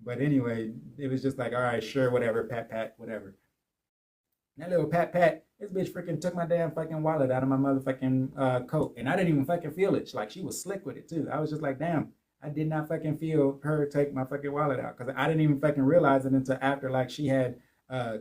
But anyway, it was just like, all right, sure, whatever, pat, pat, whatever. That little pat pat, this bitch freaking took my damn fucking wallet out of my motherfucking coat, and I didn't even fucking feel it. Like she was slick with it too. I was just like, damn, I did not fucking feel her take my fucking wallet out because I didn't even fucking realize it until after like she had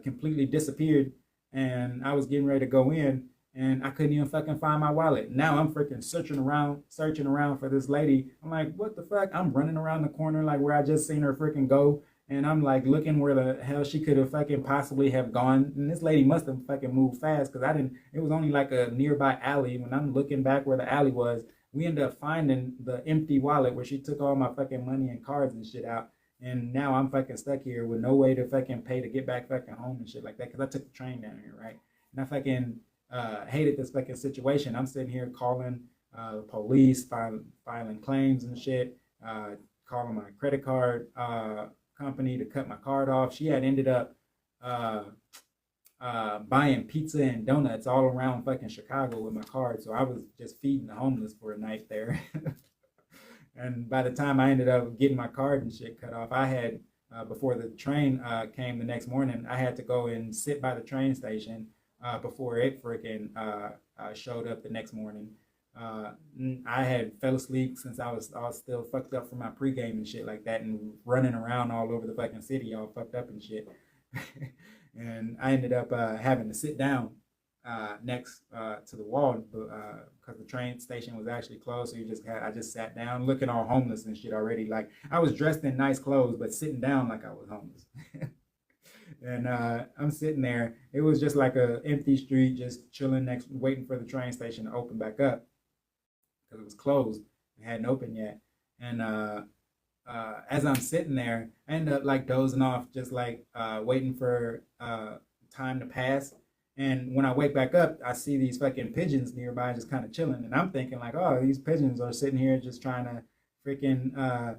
completely disappeared, and I was getting ready to go in, and I couldn't even fucking find my wallet. Now I'm freaking searching around for this lady. I'm like, what the fuck? I'm running around the corner like where I just seen her freaking go, and I'm like looking where the hell she could have fucking possibly have gone. And this lady must have fucking moved fast because I didn't, it was only like a nearby alley. When I'm looking back where the alley was, we ended up finding the empty wallet where she took all my fucking money and cards and shit out. And now I'm fucking stuck here with no way to fucking pay to get back fucking home and shit like that because I took the train down here, right? And I fucking hated this fucking situation. I'm sitting here calling the police, filing claims and shit, calling my credit card company to cut my card off. She had ended up uh, buying pizza and donuts all around fucking Chicago with my card. So I was just feeding the homeless for a night there. And by the time I ended up getting my card and shit cut off, I had, before the train came the next morning, I had to go and sit by the train station before it freaking showed up the next morning. Uh, I had fell asleep since I was still fucked up from my pregame and shit like that, and running around all over the fucking city, all fucked up and shit. And I ended up having to sit down next to the wall because the train station was actually closed. So I just sat down, looking all homeless and shit already. Like I was dressed in nice clothes, but sitting down like I was homeless. And I'm sitting there. It was just like a empty street, just chilling next, waiting for the train station to open back up because it was closed. It hadn't opened yet. And as I'm sitting there, I end up like dozing off, just like waiting for time to pass. And when I wake back up, I see these fucking pigeons nearby just kind of chilling. And I'm thinking, like, oh, these pigeons are sitting here just trying to freaking uh,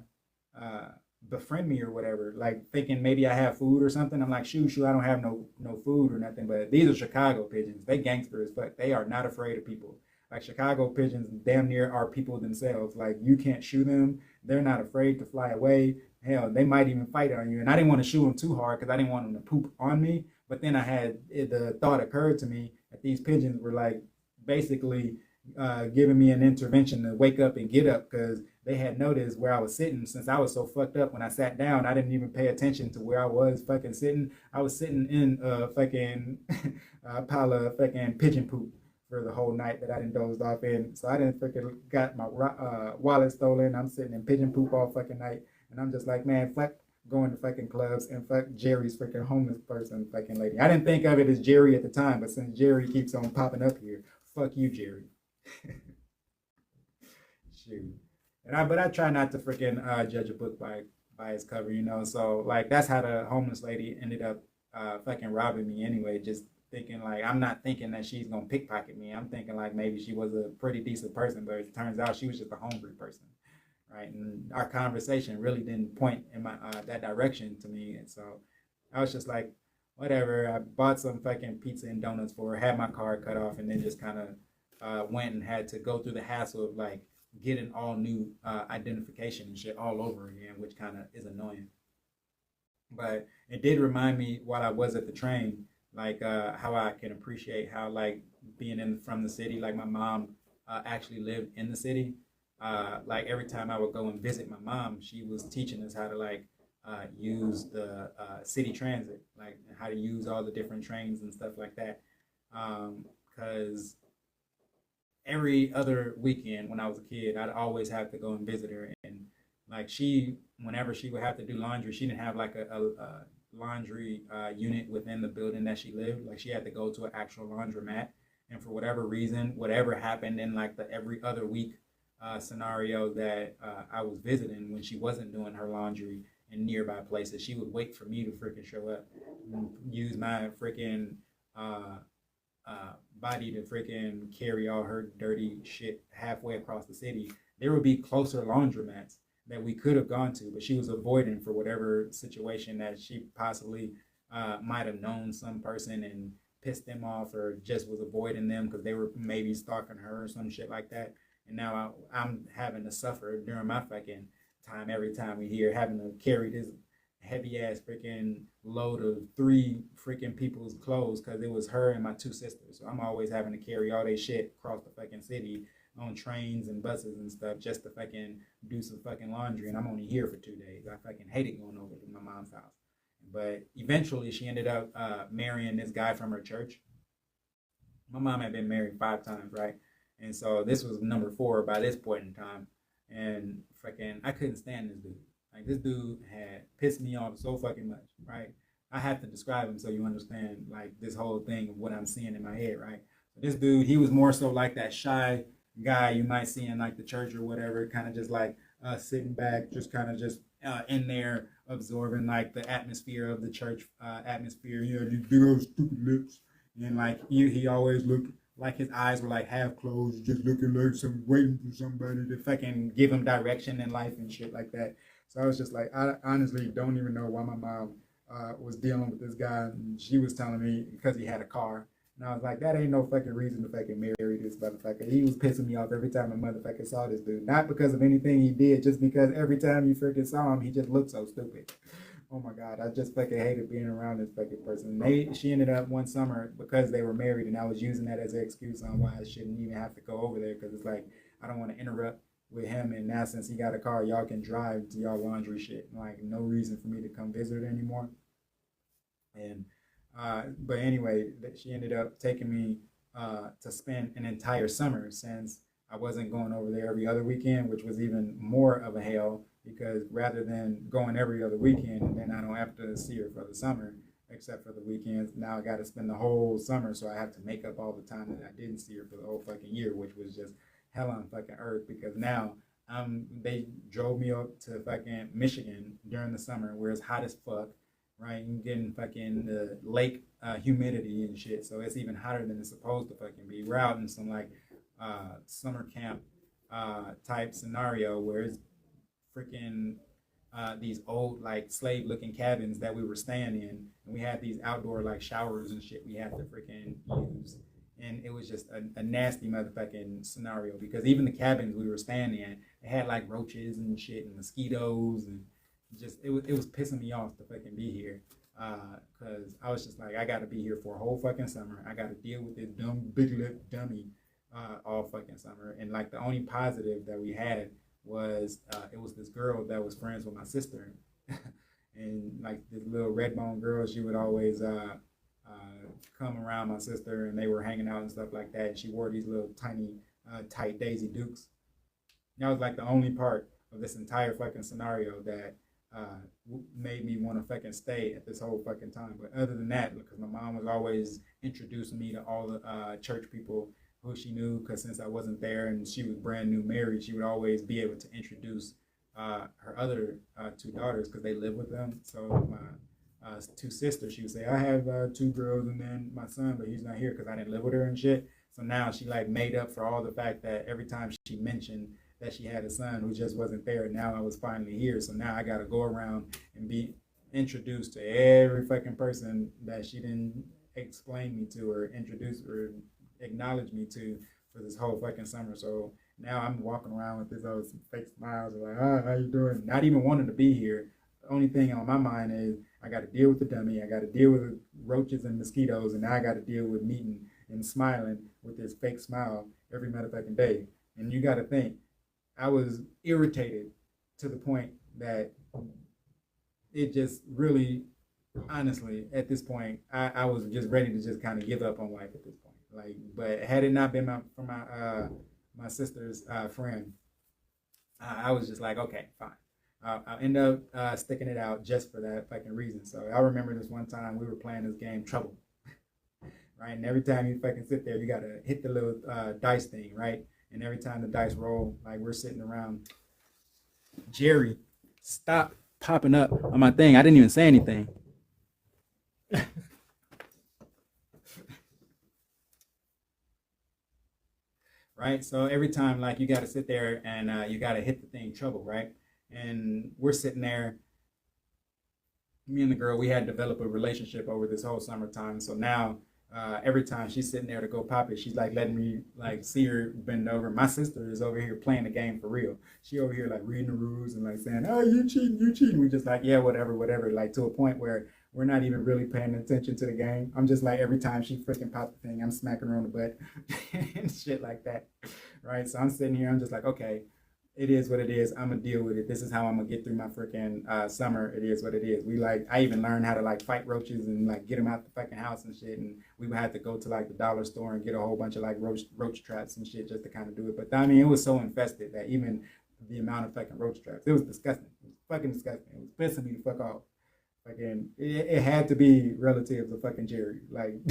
befriend me or whatever. Like thinking maybe I have food or something. I'm like, shoo, I don't have no food or nothing. But these are Chicago pigeons. They gangster as fuck. They are not afraid of people. Like Chicago pigeons damn near are people themselves. Like you can't shoot them. They're not afraid to fly away. Hell, they might even fight on you. And I didn't want to shoot them too hard because I didn't want them to poop on me. But then the thought occurred to me that these pigeons were like basically giving me an intervention to wake up and get up because they had noticed where I was sitting. Since I was so fucked up when I sat down, I didn't even pay attention to where I was fucking sitting. I was sitting in a fucking pile of fucking pigeon poop for the whole night that I didn't dozed off in. So I didn't freaking got my wallet stolen. I'm sitting in pigeon poop all fucking night. And I'm just like, man, fuck going to fucking clubs and fuck Jerry's freaking homeless person fucking lady. I didn't think of it as Jerry at the time, but since Jerry keeps on popping up here, fuck you, Jerry. Shoot. But I try not to freaking judge a book by its cover, you know. So like that's how the homeless lady ended up fucking robbing me anyway. Just thinking like I'm not thinking that she's gonna pickpocket me. I'm thinking like maybe she was a pretty decent person, but it turns out she was just a hungry person, right? And our conversation really didn't point in my that direction to me, and so I was just like, whatever. I bought some fucking pizza and donuts for her, had my card cut off, and then just kind of went and had to go through the hassle of like getting all new identification and shit all over again, which kind of is annoying. But it did remind me while I was at the train, like how I can appreciate how like being in from the city. Like my mom actually lived in the city. Like every time I would go and visit my mom, she was teaching us how to like use the city transit, like how to use all the different trains and stuff like that. Because every other weekend when I was a kid, I'd always have to go and visit her. And like whenever she would have to do laundry, she didn't have like a laundry unit within the building that she lived. Like she had to go to an actual laundromat. And for whatever reason, whatever happened in like the every other week scenario that I was visiting when she wasn't doing her laundry in nearby places, she would wait for me to freaking show up and use my freaking body to freaking carry all her dirty shit halfway across the city. There would be closer laundromats that we could have gone to, but she was avoiding for whatever situation that she possibly might have known some person and pissed them off, or just was avoiding them because they were maybe stalking her or some shit like that. And now I'm having to suffer during my fucking time every time we hear having to carry this heavy ass freaking load of 3 freaking people's clothes because it was her and my 2 sisters. So I'm always having to carry all their shit across the fucking city on trains and buses and stuff just to fucking do some fucking laundry. And I'm only here for 2 days. I fucking hated going over to my mom's house. But eventually she ended up marrying this guy from her church. My mom had been married 5 times, right? And so this was number 4 by this point in time. And fucking, I couldn't stand this dude. Like, this dude had pissed me off so fucking much, right? I have to describe him so you understand, like, this whole thing of what I'm seeing in my head, right? So this dude, he was more so like that shy guy you might see in, like, the church or whatever, kind of just, like, sitting back, just kind of just in there absorbing, like, the atmosphere of the church atmosphere. You know, these big old stupid lips. And, like, he always looked like his eyes were, like, half closed, just looking like some waiting for somebody to fucking give him direction in life and shit like that. So I was just like, I honestly don't even know why my mom was dealing with this guy. And she was telling me because he had a car. And I was like, that ain't no fucking reason to fucking marry this motherfucker. He was pissing me off every time a motherfucker saw this dude. Not because of anything he did, just because every time you freaking saw him, he just looked so stupid. Oh my God, I just fucking hated being around this fucking person. She ended up one summer because they were married, and I was using that as an excuse on why I shouldn't even have to go over there because it's like, I don't want to interrupt with him, and now since he got a car, y'all can drive to y'all laundry shit. Like, no reason for me to come visit anymore. And but anyway, she ended up taking me to spend an entire summer since I wasn't going over there every other weekend, which was even more of a hell because rather than going every other weekend and then I don't have to see her for the summer except for the weekends, now I got to spend the whole summer, so I have to make up all the time that I didn't see her for the whole fucking year, which was just hell on fucking earth because now they drove me up to fucking Michigan during the summer where it's hot as fuck, right? And getting fucking the lake humidity and shit, so it's even hotter than it's supposed to fucking be. We're out in some like summer camp type scenario where it's freaking these old like slave looking cabins that we were staying in, and we had these outdoor like showers and shit we had to freaking use. And it was just a nasty motherfucking scenario because even the cabins we were staying in, they had like roaches and shit and mosquitoes, and just it was pissing me off to fucking be here. Cause I was just like, I gotta be here for a whole fucking summer. I gotta deal with this dumb big lip dummy all fucking summer. And like the only positive that we had was it was this girl that was friends with my sister. And like this little red bone girl, she would always come around my sister, and they were hanging out and stuff like that. And she wore these little tiny tight Daisy Dukes. That was like the only part of this entire fucking scenario that made me want to fucking stay at this whole fucking time. But other than that, because my mom was always introducing me to all the church people who she knew, because since I wasn't there and she was brand new married, she would always be able to introduce her other 2 daughters because they live with them. So my 2 sisters, she would say, I have 2 girls and then my son, but he's not here because I didn't live with her and shit. So now she like made up for all the fact that every time she mentioned that she had a son who just wasn't there, now I was finally here. So now I got to go around and be introduced to every fucking person that she didn't explain me to or introduce or acknowledge me to for this whole fucking summer. So now I'm walking around with this old fake smiles like, how you doing? Not even wanting to be here. The only thing on my mind is I got to deal with the dummy. I got to deal with the roaches and mosquitoes, and now I got to deal with meeting and smiling with this fake smile every motherfucking day. And you got to think, I was irritated to the point that it just really, honestly, at this point, I was just ready to just kind of give up on life at this point. Like, but had it not been for my sister's friend, I was just like, okay, fine. I'll end up sticking it out just for that fucking reason. So I remember this one time we were playing this game, Trouble, right? And every time you fucking sit there, you gotta hit the little dice thing, right? And every time the dice roll, like we're sitting around, Jerry, stop popping up on my thing. I didn't even say anything. Right? So every time, like, you got to sit there and you got to hit the thing Trouble, right? And we're sitting there, me and the girl, we had developed a relationship over this whole summertime. So now every time she's sitting there to go pop it, she's like letting me like see her bend over. My sister is over here playing the game for real. She over here like reading the rules and like saying, "Oh, you cheating, you cheating." We just like, yeah, whatever, whatever. Like to a point where we're not even really paying attention to the game. I'm just like every time she freaking popped the thing, I'm smacking her on the butt and shit like that, right? So I'm sitting here, I'm just like, okay, it is what it is. I'm gonna deal with it. This is how I'm gonna get through my freaking summer. It is what it is. We like, I even learned how to like fight roaches and like get them out the fucking house and shit. And we would have to go to like the dollar store and get a whole bunch of like roach traps and shit just to kind of do it. But I mean, it was so infested that even the amount of fucking roach traps, it was disgusting. It was fucking disgusting. It was pissing me the fuck off. Fucking, it had to be relatives of fucking Jerry. Like,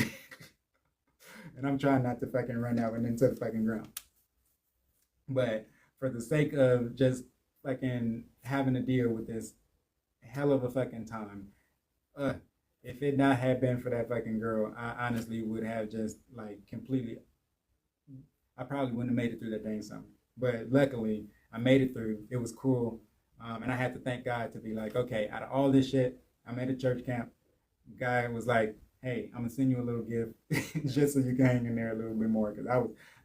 and I'm trying not to fucking run out and into the fucking ground. But for the sake of just fucking having to deal with this hell of a fucking time, uh, if it not had been for that fucking girl, I honestly would have just like completely, I probably wouldn't have made it through that dang summer. But luckily, I made it through. It was cool. And I had to thank God to be like, okay, out of all this shit, I'm at a church camp. Guy was like, hey, I'm gonna send you a little gift just so you can hang in there a little bit more. Cause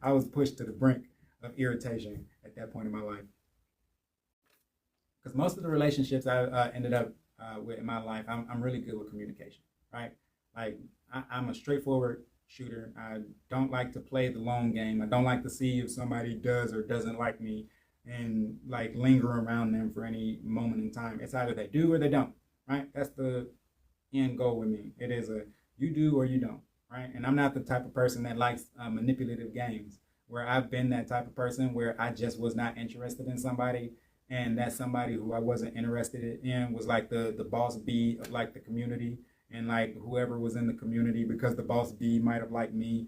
I was pushed to the brink of irritation at that point in my life. Because most of the relationships I ended up with in my life, I'm really good with communication, right? Like I'm a straightforward shooter. I don't like to play the long game. I don't like to see if somebody does or doesn't like me and like linger around them for any moment in time. It's either they do or they don't, right? That's the end goal with me. It is a you do or you don't, right? And I'm not the type of person that likes manipulative games where I've been that type of person where I just was not interested in somebody, and that somebody who I wasn't interested in was like the boss bee of like the community, and like whoever was in the community, because the boss bee might have liked me,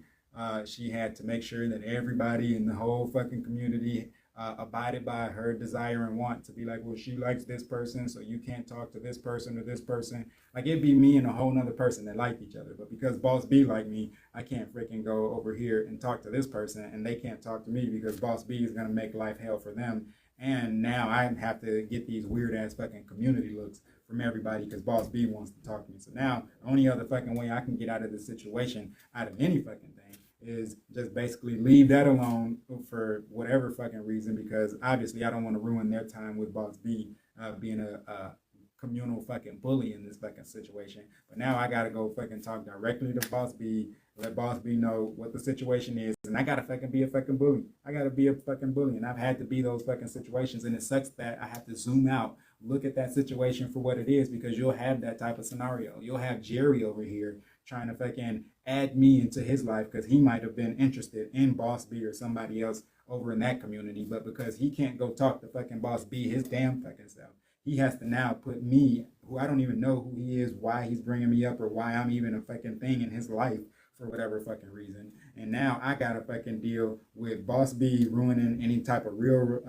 she had to make sure that everybody in the whole fucking community abided by her desire and want to be like, well, she likes this person, so you can't talk to this person or this person. Like it'd be me and a whole nother person that liked each other. But because Boss B like me, I can't freaking go over here and talk to this person, and they can't talk to me because Boss B is gonna make life hell for them. And now I have to get these weird ass fucking community looks from everybody because Boss B wants to talk to me. So now the only other fucking way I can get out of this situation, out of any fucking thing, is just basically leave that alone for whatever fucking reason, because obviously I don't want to ruin their time with Boss B being a communal fucking bully in this fucking situation. But now I gotta go fucking talk directly to Boss B, let Boss B know what the situation is, and I gotta fucking be a fucking bully. I gotta be a fucking bully, and I've had to be those fucking situations, and it sucks that I have to zoom out, look at that situation for what it is, because you'll have that type of scenario. You'll have Jerry over here trying to fucking add me into his life because he might have been interested in Boss B or somebody else over in that community, but because he can't go talk to fucking Boss B his damn fucking self, he has to now put me, who I don't even know who he is, why he's bringing me up, or why I'm even a fucking thing in his life for whatever fucking reason. And now I gotta fucking deal with Boss B ruining any type of real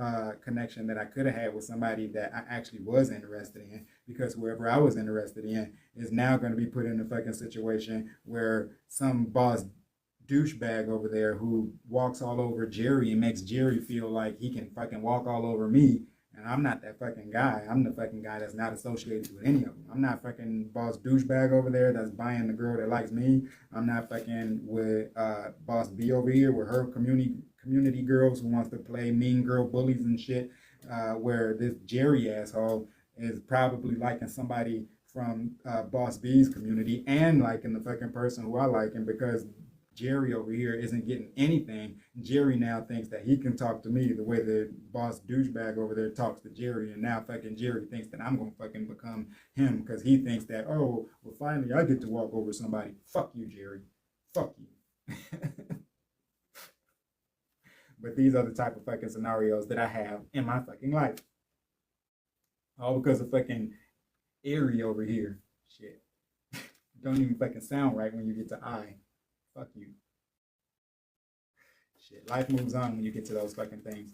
connection that I could have had with somebody that I actually was interested in, because whoever I was interested in is now going to be put in a fucking situation where some boss douchebag over there who walks all over Jerry and makes Jerry feel like he can fucking walk all over me. And I'm not that fucking guy. I'm the fucking guy that's not associated with any of them. I'm not fucking boss douchebag over there that's buying the girl that likes me. I'm not fucking with boss B over here with her community girls who wants to play mean girl bullies and shit. Where this Jerry asshole is probably liking somebody from Boss B's community and liking the fucking person who I like, and because Jerry over here isn't getting anything, Jerry now thinks that he can talk to me the way the boss douchebag over there talks to Jerry, and now fucking Jerry thinks that I'm gonna fucking become him because he thinks that, oh, well, finally I get to walk over somebody. Fuck you, Jerry. Fuck you. But these are the type of fucking scenarios that I have in my fucking life. All because of fucking Airy over here. Shit. Don't even fucking sound right when you get to I. Fuck you. Shit. Life moves on when you get to those fucking things.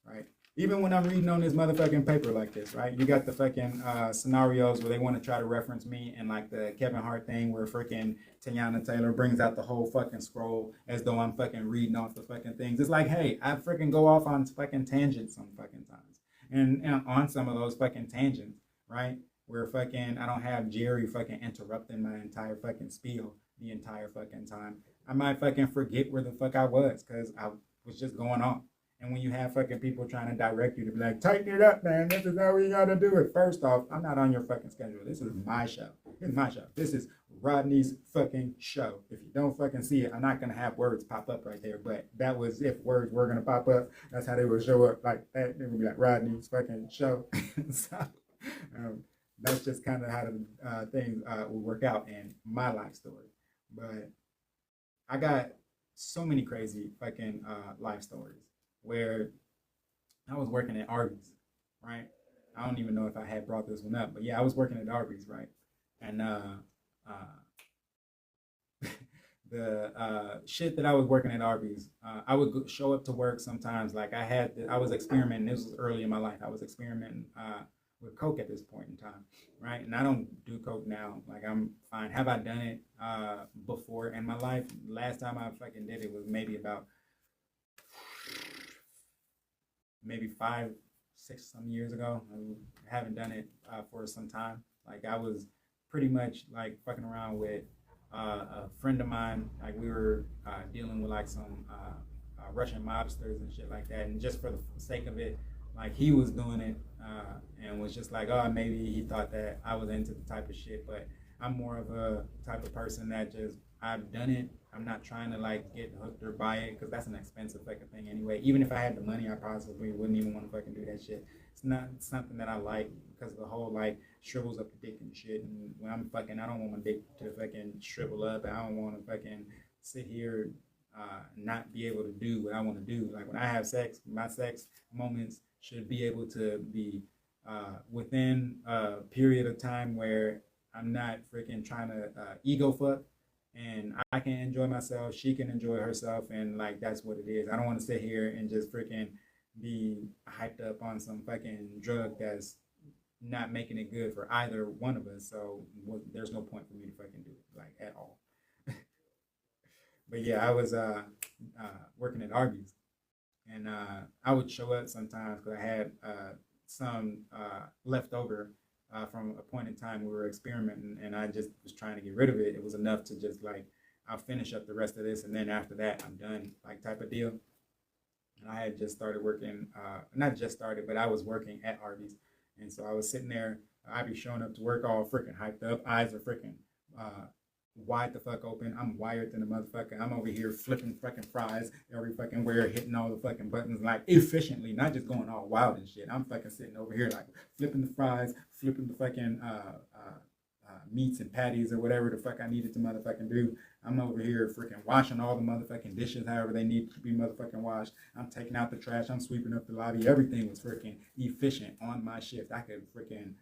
Right? Even when I'm reading on this motherfucking paper like this, right? You got the fucking scenarios where they want to try to reference me, and like the Kevin Hart thing where freaking Teyana Taylor brings out the whole fucking scroll as though I'm fucking reading off the fucking things. It's like, hey, I freaking go off on fucking tangents some fucking times. And on some of those fucking tangents, right? Where fucking I don't have Jerry fucking interrupting my entire fucking spiel. the entire fucking time. I might fucking forget where the fuck I was because I was just going on. And when you have fucking people trying to direct you to be like, tighten it up, man. This is how we gotta do it. First off, I'm not on your fucking schedule. This is my show. This is my show. This is Rodney's fucking show. If you don't fucking see it, I'm not gonna have words pop up right there. But that was if words were gonna pop up. That's how they would show up like that. They would be like Rodney's fucking show. So that's just kind of how the things will work out in my life story. But I got so many crazy fucking life stories where I was working at Arby's, right? I don't even know if I had brought this one up, but yeah, I was working at Arby's, right? And the shit that I was working at Arby's, I would show up to work sometimes. Like I was experimenting. This was early in my life. I was experimenting with coke at this point in time, right? And I don't do coke now. Like I'm fine. Have I done it before in my life? Last time I fucking did it was maybe 5, 6 some years ago. I haven't done it for some time. Like I was pretty much like fucking around with a friend of mine. Like we were dealing with like some Russian mobsters and shit like that. And just for the sake of it, like he was doing it and was just like, oh, maybe he thought that I was into the type of shit. But I'm more of a type of person that just, I've done it. I'm not trying to like get hooked or buy it because that's an expensive fucking thing anyway. Even if I had the money, I possibly wouldn't even want to fucking do that shit. It's not something that I like because of the whole like shrivels up the dick and shit. And when I'm fucking, I don't want my dick to fucking shrivel up. I don't want to fucking sit here not be able to do what I want to do. Like when I have sex, my sex moments should be able to be within a period of time where I'm not freaking trying to ego fuck. And I can enjoy myself, she can enjoy herself, and like that's what it is. I don't want to sit here and just freaking be hyped up on some fucking drug that's not making it good for either one of us. So there's no point for me to fucking do it, like at all. But yeah, I was working at Arby's, and I would show up sometimes because I had some left over from a point in time we were experimenting, and I just was trying to get rid of it. It was enough to just like, I'll finish up the rest of this, and then after that, I'm done, like type of deal. And I had just started working, not just started, but I was working at Arby's. And so I was sitting there, I'd be showing up to work all freaking hyped up, eyes are freaking wide the fuck open. I'm wired than a motherfucker. I'm over here flipping fucking fries every fucking where, hitting all the fucking buttons like efficiently, not just going all wild and shit. I'm fucking sitting over here like flipping the fries, flipping the fucking meats and patties or whatever the fuck I needed to motherfucking do. I'm over here freaking washing all the motherfucking dishes however they need to be motherfucking washed. I'm taking out the trash. I'm sweeping up the lobby. Everything was freaking efficient on my shift. I could freaking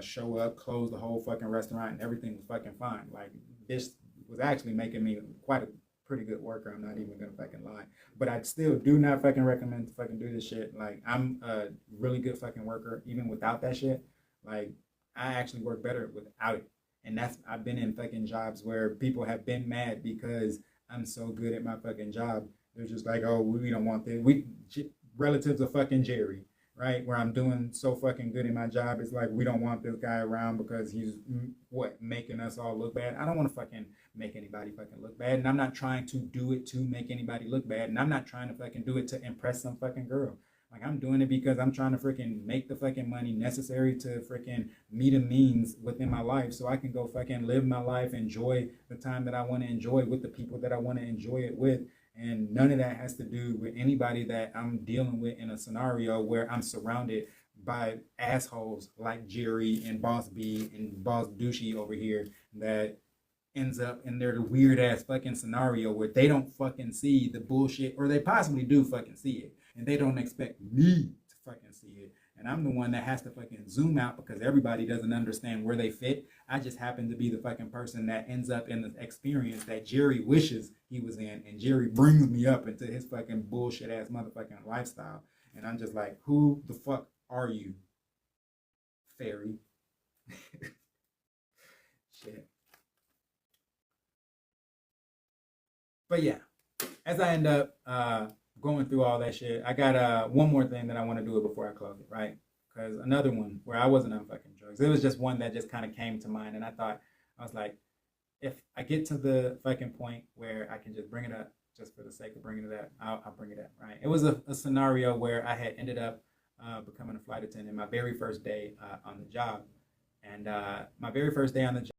show up, close the whole fucking restaurant, and everything was fucking fine. Like this was actually making me quite a pretty good worker. I'm not even gonna fucking lie, but I still do not fucking recommend to fucking do this shit. Like I'm a really good fucking worker even without that shit. Like I actually work better without it. And I've been in fucking jobs where people have been mad because I'm so good at my fucking job. They're just like, oh, we don't want this. Relatives of fucking Jerry, right? Where I'm doing so fucking good in my job. It's like, we don't want this guy around because he's making us all look bad. I don't want to fucking make anybody fucking look bad. And I'm not trying to do it to make anybody look bad. And I'm not trying to fucking do it to impress some fucking girl. Like I'm doing it because I'm trying to freaking make the fucking money necessary to freaking meet a means within my life so I can go fucking live my life, enjoy the time that I want to enjoy with the people that I want to enjoy it with. And none of that has to do with anybody that I'm dealing with in a scenario where I'm surrounded by assholes like Jerry and Boss B and Boss Douchey over here that ends up in their weird ass fucking scenario where they don't fucking see the bullshit, or they possibly do fucking see it. And they don't expect me to fucking see it. And I'm the one that has to fucking zoom out because everybody doesn't understand where they fit. I just happen to be the fucking person that ends up in the experience that Jerry wishes he was in. And Jerry brings me up into his fucking bullshit ass motherfucking lifestyle. And I'm just like, who the fuck are you, fairy? Shit. But yeah, as I end up going through all that shit, I got one more thing that I want to do it before I close it, right? Because another one where I wasn't on fucking drugs. It was just one that just kind of came to mind, and I was like, if I get to the fucking point where I can just bring it up just for the sake of bringing it up, I'll bring it up, right? It was a scenario where I had ended up becoming a flight attendant my very first day on the job. And my very first day on the job,